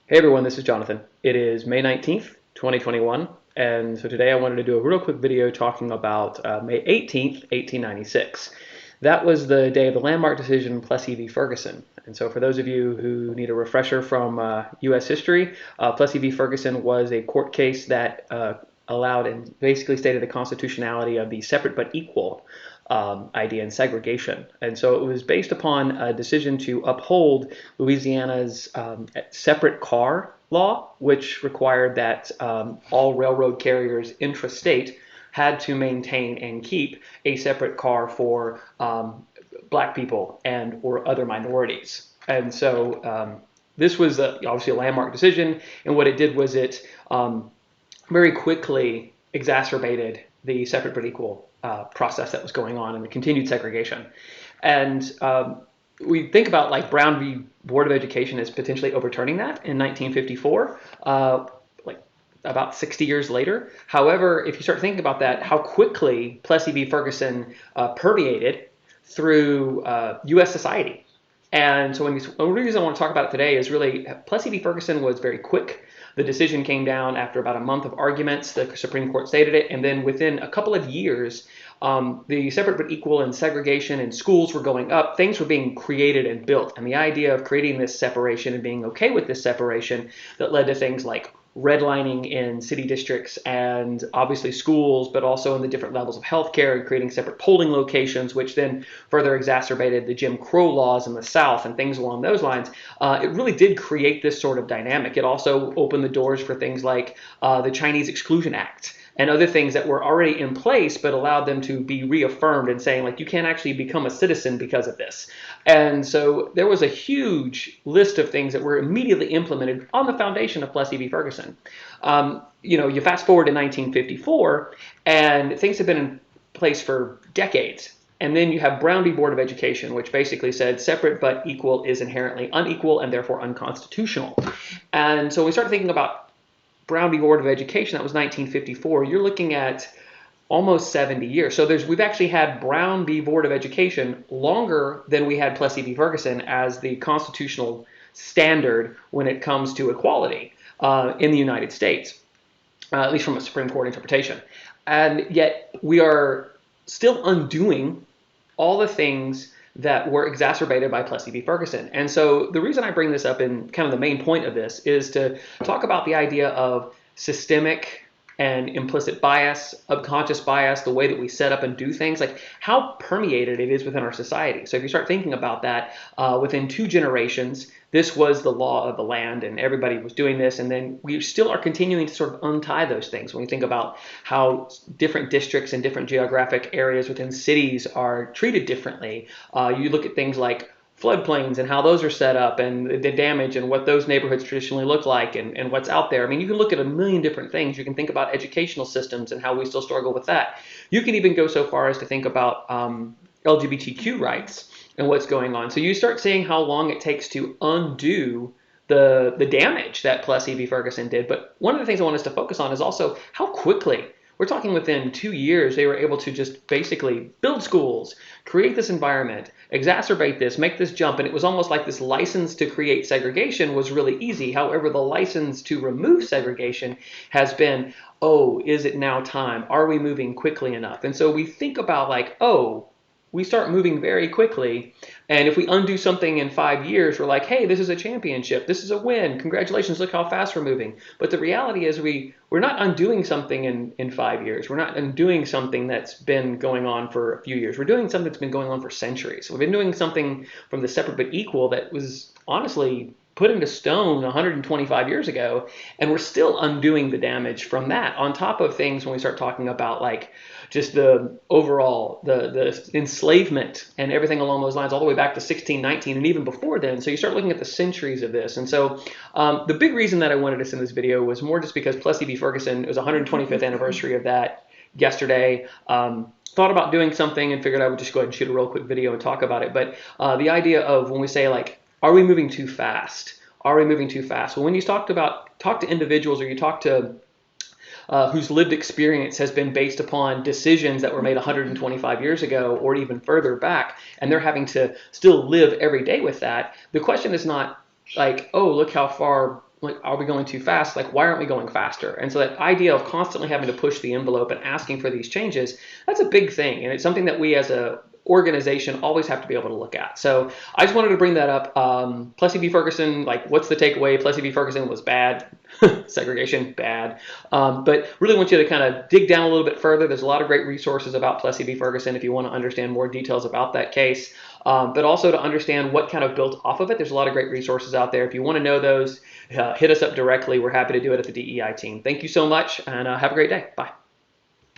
Hey everyone, this is Jonathan. It is May 19th, 2021, and so today I wanted to do a real quick video talking about May 18th, 1896. That was the day of the landmark decision Plessy v. Ferguson. And so for those of you who need a refresher from U.S. history, Plessy v. Ferguson was a court case that allowed and basically stated the constitutionality of the separate but equal idea in segregation. And so it was based upon a decision to uphold Louisiana's separate car law, which required that all railroad carriers intrastate had to maintain and keep a separate car for black people and or other minorities. And so this was obviously a landmark decision, and what it did was it very quickly exacerbated the separate but equal process that was going on and the continued segregation. And we think about like Brown v. Board of Education as potentially overturning that in 1954, like about 60 years later. However, if you start thinking about that, how quickly Plessy v. Ferguson permeated through U.S. society. And so the reason I want to talk about it today is really Plessy v. Ferguson was very quick. The decision came down after about a month of arguments. The Supreme Court stated it, and then within a couple of years, the separate but equal and segregation in schools were going up. Things were being created and built, and the idea of creating this separation and being okay with this separation that led to things like redlining in city districts and obviously schools, but also in the different levels of healthcare and creating separate polling locations, which then further exacerbated the Jim Crow laws in the South and things along those lines. It really did create this sort of dynamic. It also opened the doors for things like the Chinese Exclusion Act and other things that were already in place, but allowed them to be reaffirmed and saying, like, you can't actually become a citizen because of this. And so there was a huge list of things that were immediately implemented on the foundation of Plessy v. Ferguson. You fast forward to 1954, and things have been in place for decades. And then you have Brown v. Board of Education, which basically said separate but equal is inherently unequal and therefore unconstitutional. And so we start thinking about Brown v. Board of Education. That was 1954. You're looking at almost 70 years. So we've actually had Brown v. Board of Education longer than we had Plessy v. Ferguson as the constitutional standard when it comes to equality in the United States, at least from a Supreme Court interpretation. And yet we are still undoing all the things that were exacerbated by Plessy v. Ferguson. And so the reason I bring this up in kind of the main point of this is to talk about the idea of systemic and implicit bias, subconscious bias, the way that we set up and do things, like how permeated it is within our society. So if you start thinking about that, within 2 generations, this was the law of the land and everybody was doing this. And then we still are continuing to sort of untie those things when we think about how different districts and different geographic areas within cities are treated differently. You look at things like floodplains and how those are set up and the damage and what those neighborhoods traditionally look like and what's out there. I mean, you can look at a million different things. You can think about educational systems and how we still struggle with that. You can even go so far as to think about LGBTQ rights and what's going on. So you start seeing how long it takes to undo the damage that Plessy v. Ferguson did. But one of the things I want us to focus on is also how quickly. We're talking within 2 years, they were able to just basically build schools, create this environment, exacerbate this, make this jump. And it was almost like this license to create segregation was really easy. However, the license to remove segregation has been, oh, is it now time? Are we moving quickly enough? And so we think about like, oh, we start moving very quickly. And if we undo something in 5 years, we're like, hey, this is a championship. This is a win. Congratulations. Look how fast we're moving. But the reality is we're not undoing something in 5 years. We're not undoing something that's been going on for a few years. We're doing something that's been going on for centuries. We've been doing something from the separate but equal that was honestly put into stone 125 years ago, and we're still undoing the damage from that, on top of things when we start talking about like just the overall, the enslavement and everything along those lines, all the way back to 1619 and even before then. So you start looking at the centuries of this. And so the big reason that I wanted to send this video was more just because Plessy v. Ferguson, it was 125th anniversary of that yesterday. Thought about doing something and figured I would just go ahead and shoot a real quick video and talk about it. But the idea of when we say like, are we moving too fast? Are we moving too fast? Well, when you talk to individuals, or you talk to whose lived experience has been based upon decisions that were made 125 years ago or even further back, and they're having to still live every day with that. The question is not like, oh, look how far like, are we going too fast? Like, why aren't we going faster? And so that idea of constantly having to push the envelope and asking for these changes, that's a big thing. And it's something that we as a organization always have to be able to look at. So I just wanted to bring that up. Plessy v. Ferguson, like, what's the takeaway? Plessy v. Ferguson was bad. Segregation, bad. But really want you to kind of dig down a little bit further. There's a lot of great resources about Plessy v. Ferguson if you want to understand more details about that case. But also to understand what kind of built off of it. There's a lot of great resources out there. If you want to know those, hit us up directly. We're happy to do it at the DEI team. Thank you so much, and have a great day. Bye.